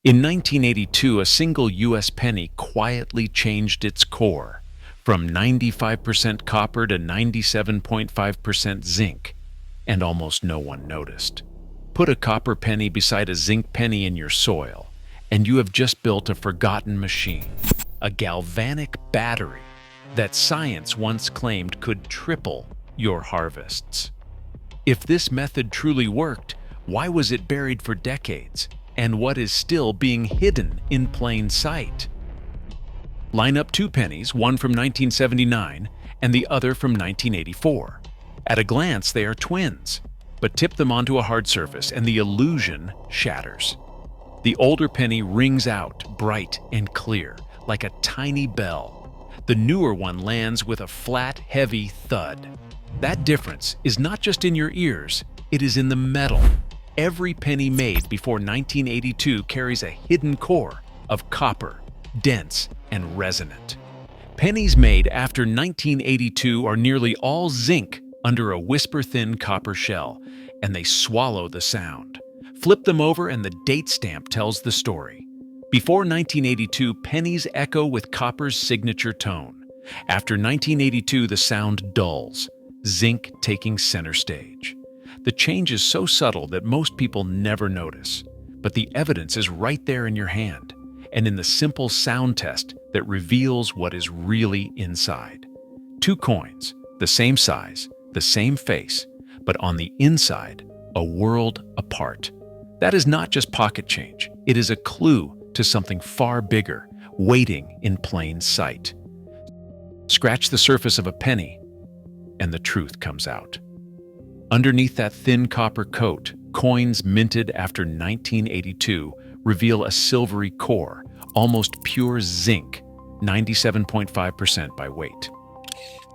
In 1982, a single U.S. penny quietly changed its core from 95% copper to 97.5% zinc, and almost no one noticed. Put a copper penny beside a zinc penny in your soil, and you have just built a forgotten machine, a galvanic battery that science once claimed could triple your harvests. If this method truly worked, why was it buried for decades? And what is still being hidden in plain sight? Line up two pennies, one from 1979 and the other from 1984. At a glance, they are twins, but tip them onto a hard surface and the illusion shatters. The older penny rings out bright and clear, like a tiny bell. The newer one lands with a flat, heavy thud. That difference is not just in your ears, it is in the metal. Every penny made before 1982 carries a hidden core of copper, dense and resonant. Pennies made after 1982 are nearly all zinc under a whisper-thin copper shell, and they swallow the sound. Flip them over and the date stamp tells the story. Before 1982, pennies echo with copper's signature tone. After 1982, the sound dulls, zinc taking center stage. The change is so subtle that most people never notice, but the evidence is right there in your hand, and in the simple sound test that reveals what is really inside. Two coins, the same size, the same face, but on the inside, a world apart. That is not just pocket change, it is a clue to something far bigger, waiting in plain sight. Scratch the surface of a penny, and the truth comes out. Underneath that thin copper coat, coins minted after 1982 reveal a silvery core, almost pure zinc, 97.5% by weight.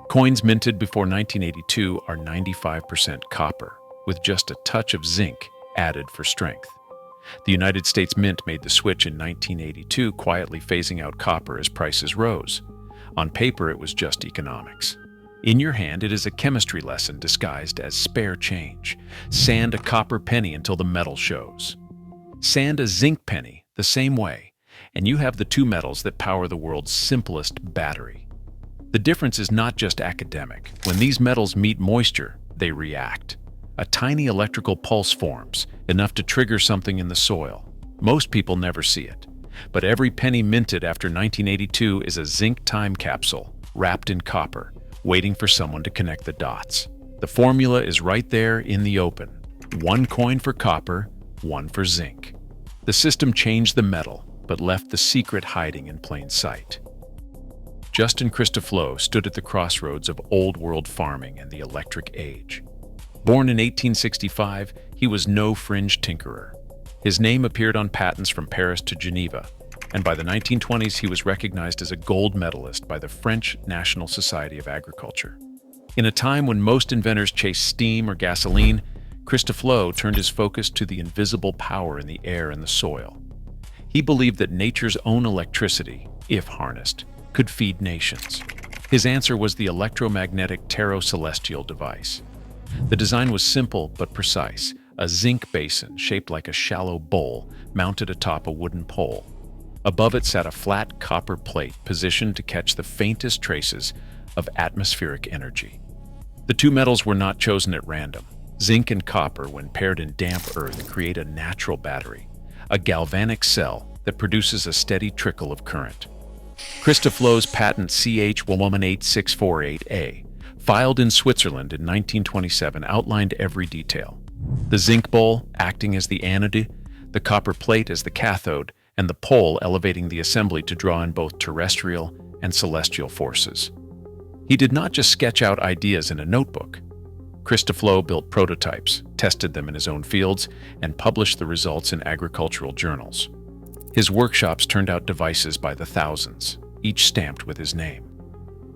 Coins minted before 1982 are 95% copper, with just a touch of zinc added for strength. The United States Mint made the switch in 1982, quietly phasing out copper as prices rose. On paper, it was just economics. In your hand, it is a chemistry lesson disguised as spare change. Sand a copper penny until the metal shows. Sand a zinc penny the same way, and you have the two metals that power the world's simplest battery. The difference is not just academic. When these metals meet moisture, they react. A tiny electrical pulse forms, enough to trigger something in the soil. Most people never see it, but every penny minted after 1982 is a zinc time capsule wrapped in copper, waiting for someone to connect the dots. The formula is right there in the open. One coin for copper, one for zinc. The system changed the metal, but left the secret hiding in plain sight. Justin Christofleau stood at the crossroads of old-world farming and the electric age. Born in 1865, he was no fringe tinkerer. His name appeared on patents from Paris to Geneva, and by the 1920s he was recognized as a gold medalist by the French National Society of Agriculture. In a time when most inventors chased steam or gasoline, Christofleau turned his focus to the invisible power in the air and the soil. He believed that nature's own electricity, if harnessed, could feed nations. His answer was the electromagnetic ptero-celestial device. The design was simple but precise, a zinc basin shaped like a shallow bowl mounted atop a wooden pole. Above it sat a flat copper plate positioned to catch the faintest traces of atmospheric energy. The two metals were not chosen at random. Zinc and copper, when paired in damp earth, create a natural battery, a galvanic cell that produces a steady trickle of current. Christofleau's patent CH18648A, filed in Switzerland in 1927, outlined every detail. The zinc bowl acting as the anode, the copper plate as the cathode, and the pole elevating the assembly to draw in both terrestrial and celestial forces. He did not just sketch out ideas in a notebook. Christofleau built prototypes, tested them in his own fields, and published the results in agricultural journals. His workshops turned out devices by the thousands, each stamped with his name.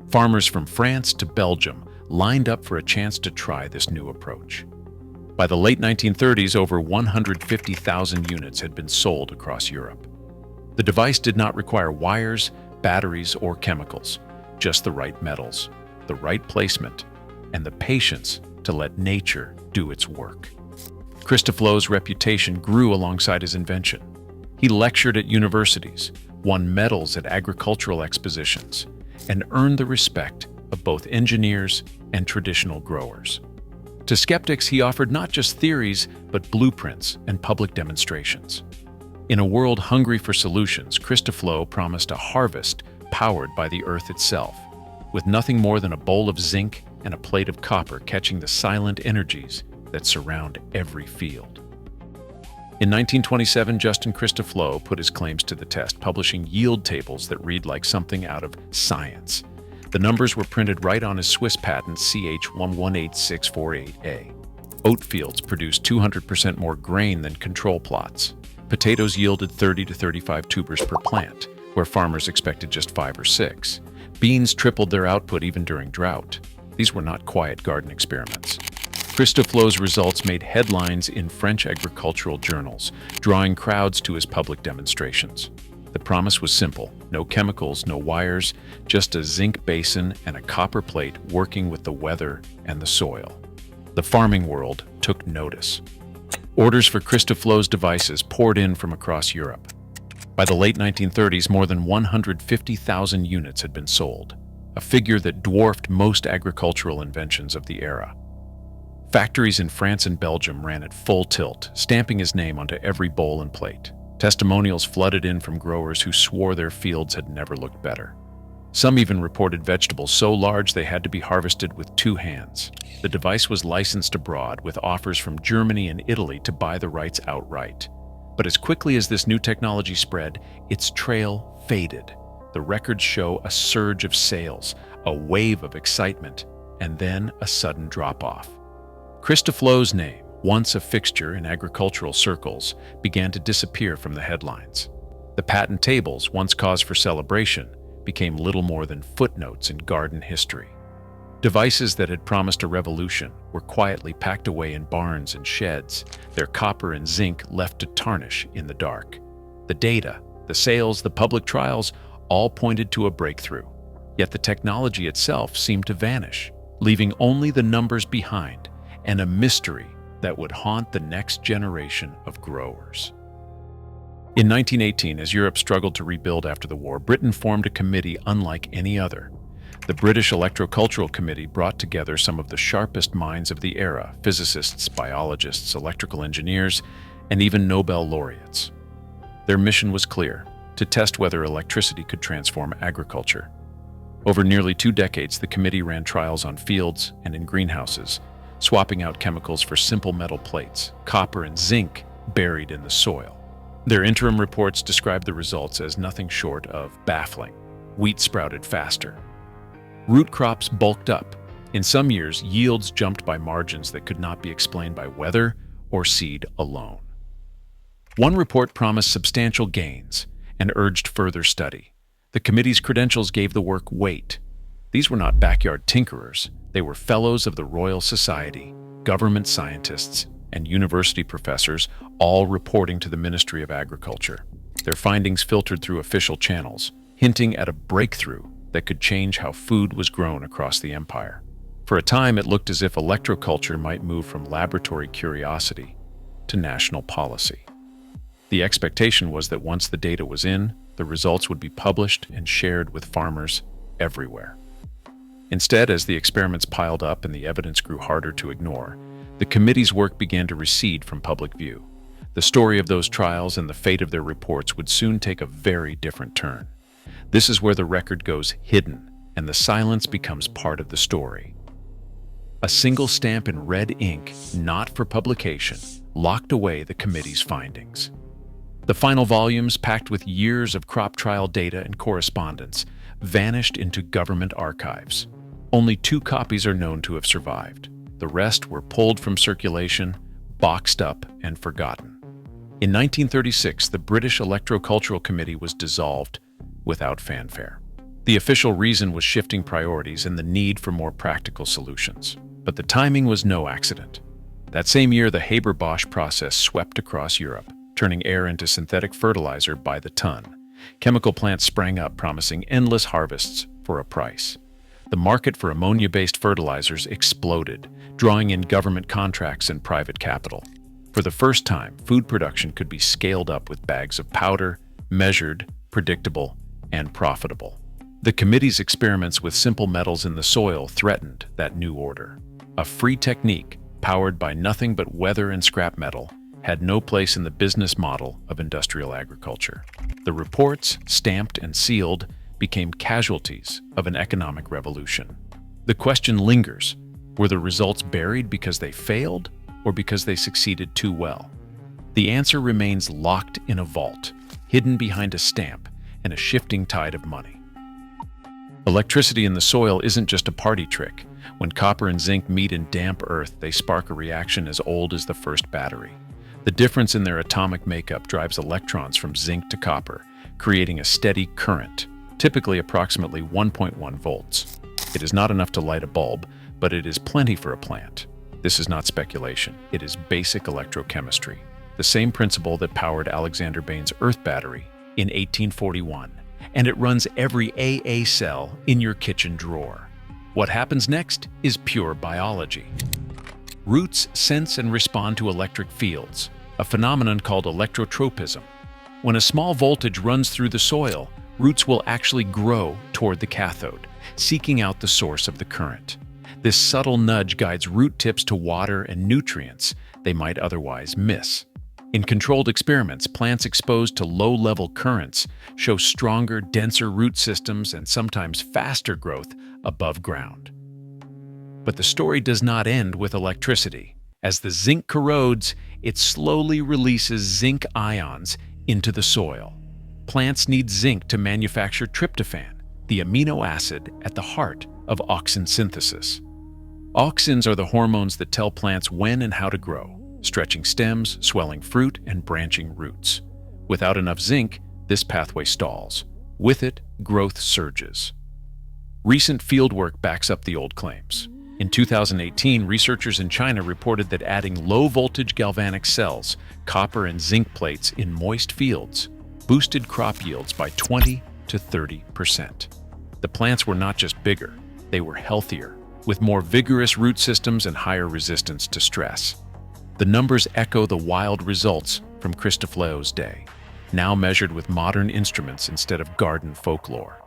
Farmers from France to Belgium lined up for a chance to try this new approach. By the late 1930s, over 150,000 units had been sold across Europe. The device did not require wires, batteries, or chemicals, just the right metals, the right placement, and the patience to let nature do its work. Christofleau's reputation grew alongside his invention. He He lectured at universities, won medals at agricultural expositions, and earned the respect of both engineers and traditional growers. To skeptics, he offered not just theories, but blueprints and public demonstrations. In a world hungry for solutions, Christofleau promised a harvest powered by the earth itself, with nothing more than a bowl of zinc and a plate of copper catching the silent energies that surround every field. In 1927, Justin Christofleau put his claims to the test, publishing yield tables that read like something out of science. The numbers were printed right on his Swiss patent CH118648A. Oat fields produced 200% more grain than control plots. Potatoes yielded 30 to 35 tubers per plant, where farmers expected just 5 or 6. Beans tripled their output even during drought. These were not quiet garden experiments. Christofleau's results made headlines in French agricultural journals, drawing crowds to his public demonstrations. The promise was simple: no chemicals, no wires, just a zinc basin and a copper plate working with the weather and the soil. The farming world took notice. Orders for Christofleau's devices poured in from across Europe. By the late 1930s, more than 150,000 units had been sold, a figure that dwarfed most agricultural inventions of the era. Factories in France and Belgium ran at full tilt, stamping his name onto every bowl and plate. Testimonials flooded in from growers who swore their fields had never looked better. Some even reported vegetables so large they had to be harvested with 2 hands. The device was licensed abroad, with offers from Germany and Italy to buy the rights outright. But as quickly as this new technology spread, its trail faded. The records show a surge of sales, a wave of excitement, and then a sudden drop-off. Christofleau's name, once a fixture in agricultural circles, began to disappear from the headlines. The patent tables, once cause for celebration, became little more than footnotes in garden history. Devices that had promised a revolution were quietly packed away in barns and sheds, their copper and zinc left to tarnish in the dark. The data, the sales, the public trials, all pointed to a breakthrough. Yet the technology itself seemed to vanish, leaving only the numbers behind, and a mystery that would haunt the next generation of growers. In 1918, as Europe struggled to rebuild after the war, Britain formed a committee unlike any other. The British Electrocultural Committee brought together some of the sharpest minds of the era: physicists, biologists, electrical engineers, and even Nobel laureates. Their mission was clear: to test whether electricity could transform agriculture. Over nearly 2 decades, the committee ran trials on fields and in greenhouses, swapping out chemicals for simple metal plates, copper and zinc buried in the soil. Their interim reports described the results as nothing short of baffling. Wheat sprouted faster. Root crops bulked up. In some years, yields jumped by margins that could not be explained by weather or seed alone. One report promised substantial gains and urged further study. The committee's credentials gave the work weight. These were not backyard tinkerers. They were fellows of the Royal Society, government scientists, and university professors, all reporting to the Ministry of Agriculture. Their findings filtered through official channels, hinting at a breakthrough that could change how food was grown across the empire. For a time, it looked as if electroculture might move from laboratory curiosity to national policy. The expectation was that once the data was in, the results would be published and shared with farmers everywhere. Instead, as the experiments piled up and the evidence grew harder to ignore, the committee's work began to recede from public view. The story of those trials and the fate of their reports would soon take a very different turn. This is where the record goes hidden, and the silence becomes part of the story. A single stamp in red ink, not for publication, locked away the committee's findings. The final volumes, packed with years of crop trial data and correspondence, vanished into government archives. Only 2 copies are known to have survived. The rest were pulled from circulation, boxed up, and forgotten. In 1936, the British Electrocultural Committee was dissolved without fanfare. The official reason was shifting priorities and the need for more practical solutions. But the timing was no accident. That same year, the Haber-Bosch process swept across Europe, turning air into synthetic fertilizer by the ton. Chemical plants sprang up, promising endless harvests for a price. The market for ammonia-based fertilizers exploded, drawing in government contracts and private capital. For the first time, food production could be scaled up with bags of powder, measured, predictable, and profitable. The committee's experiments with simple metals in the soil threatened that new order. A free technique, powered by nothing but weather and scrap metal, had no place in the business model of industrial agriculture. The reports, stamped and sealed, became casualties of an economic revolution. The question lingers: were the results buried because they failed, or because they succeeded too well? The answer remains locked in a vault, hidden behind a stamp and a shifting tide of money. Electricity in the soil isn't just a party trick. When copper and zinc meet in damp earth, they spark a reaction as old as the first battery. The difference in their atomic makeup drives electrons from zinc to copper, creating a steady current, typically approximately 1.1 volts. It is not enough to light a bulb, but it is plenty for a plant. This is not speculation. It is basic electrochemistry, the same principle that powered Alexander Bain's Earth battery in 1841, and it runs every AA cell in your kitchen drawer. What happens next is pure biology. Roots sense and respond to electric fields, a phenomenon called electrotropism. When a small voltage runs through the soil, roots will actually grow toward the cathode, seeking out the source of the current. This subtle nudge guides root tips to water and nutrients they might otherwise miss. In controlled experiments, plants exposed to low-level currents show stronger, denser root systems and sometimes faster growth above ground. But the story does not end with electricity. As the zinc corrodes, it slowly releases zinc ions into the soil. Plants need zinc to manufacture tryptophan, the amino acid at the heart of auxin synthesis. Auxins are the hormones that tell plants when and how to grow, stretching stems, swelling fruit, and branching roots. Without enough zinc, this pathway stalls. With it, growth surges. Recent fieldwork backs up the old claims. In 2018, researchers in China reported that adding low-voltage galvanic cells, copper and zinc plates in moist fields, boosted crop yields by 20 to 30%. The plants were not just bigger, they were healthier, with more vigorous root systems and higher resistance to stress. The numbers echo the wild results from Christofleau's day, now measured with modern instruments instead of garden folklore.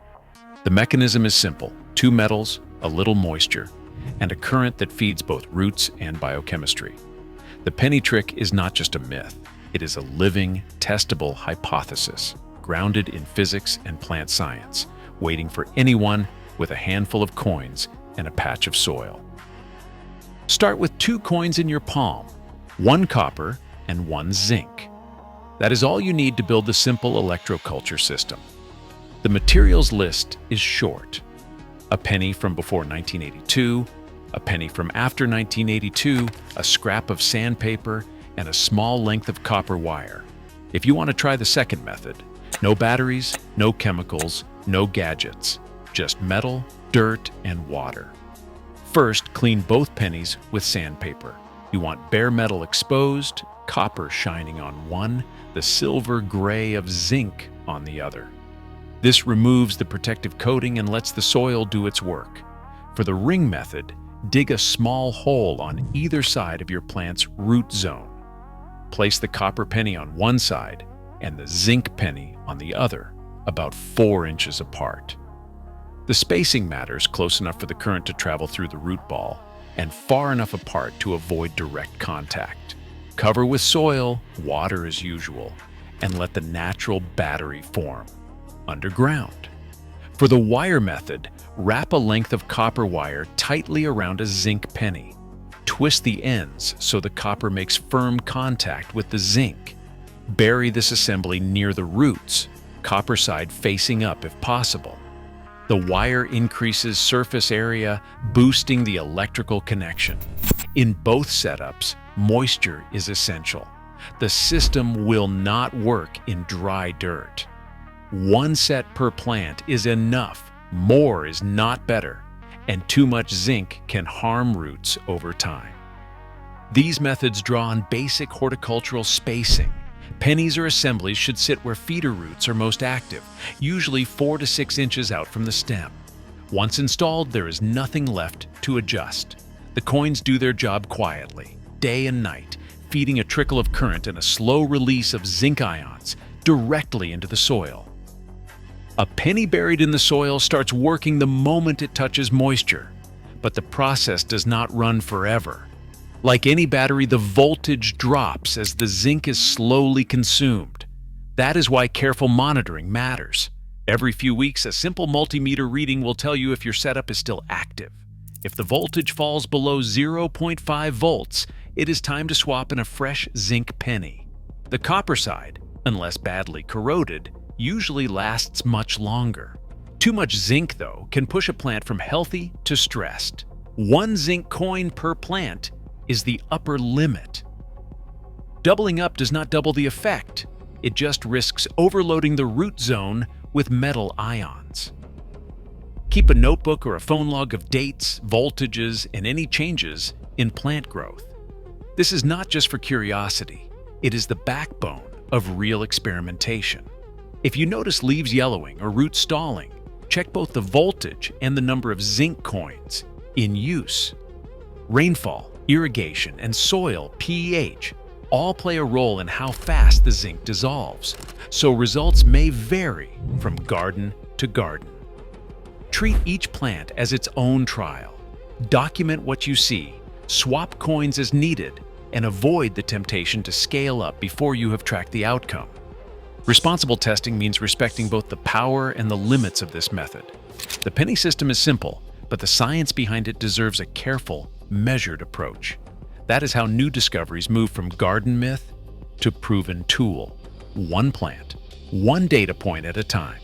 The mechanism is simple: two metals, a little moisture, and a current that feeds both roots and biochemistry. The penny trick is not just a myth, it is a living, testable hypothesis, grounded in physics and plant science, waiting for anyone with a handful of coins and a patch of soil. Start with 2 coins in your palm, 1 copper and 1 zinc. That is all you need to build the simple electroculture system. The materials list is short: a penny from before 1982, a penny from after 1982, a scrap of sandpaper, and a small length of copper wire. If you want to try the second method, no batteries, no chemicals, no gadgets, just metal, dirt, and water. First, clean both pennies with sandpaper. You want bare metal exposed, copper shining on one, the silver gray of zinc on the other. This removes the protective coating and lets the soil do its work. For the ring method, dig a small hole on either side of your plant's root zone. Place the copper penny on one side and the zinc penny on the other, about 4 inches apart. The spacing matters: close enough for the current to travel through the root ball and far enough apart to avoid direct contact. Cover with soil, water as usual, and let the natural battery form underground. For the wire method, wrap a length of copper wire tightly around a zinc penny. Twist the ends so the copper makes firm contact with the zinc. Bury this assembly near the roots, copper side facing up if possible. The wire increases surface area, boosting the electrical connection. In both setups, moisture is essential. The system will not work in dry dirt. 1 set per plant is enough. More is not better, and too much zinc can harm roots over time. These methods draw on basic horticultural spacing. Pennies or assemblies should sit where feeder roots are most active, usually 4 to 6 inches out from the stem. Once installed, there is nothing left to adjust. The coins do their job quietly, day and night, feeding a trickle of current and a slow release of zinc ions directly into the soil. A penny buried in the soil starts working the moment it touches moisture, but the process does not run forever. Like any battery, the voltage drops as the zinc is slowly consumed. That is why careful monitoring matters. Every few weeks, a simple multimeter reading will tell you if your setup is still active. If the voltage falls below 0.5 volts, it is time to swap in a fresh zinc penny. The copper side, unless badly corroded, usually lasts much longer. Too much zinc, though, can push a plant from healthy to stressed. 1 zinc coin per plant is the upper limit. Doubling up does not double the effect. It just risks overloading the root zone with metal ions. Keep a notebook or a phone log of dates, voltages, and any changes in plant growth. This is not just for curiosity. It is the backbone of real experimentation. If you notice leaves yellowing or roots stalling, check both the voltage and the number of zinc coins in use. Rainfall, irrigation, and soil pH all play a role in how fast the zinc dissolves, so results may vary from garden to garden. Treat each plant as its own trial. Document what you see, swap coins as needed, and avoid the temptation to scale up before you have tracked the outcome. Responsible testing means respecting both the power and the limits of this method. The penny system is simple, but the science behind it deserves a careful, measured approach. That is how new discoveries move from garden myth to proven tool. One plant, one data point at a time.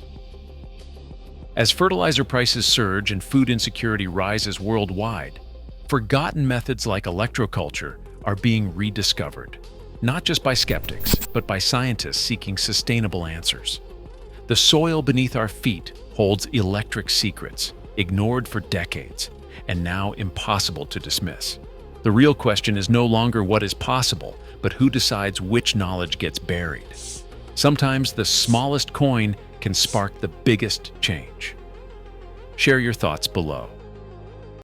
As fertilizer prices surge and food insecurity rises worldwide, forgotten methods like electroculture are being rediscovered, not just by skeptics, but by scientists seeking sustainable answers. The soil beneath our feet holds electric secrets, ignored for decades, and now impossible to dismiss. The real question is no longer what is possible, but who decides which knowledge gets buried. Sometimes the smallest coin can spark the biggest change. Share your thoughts below.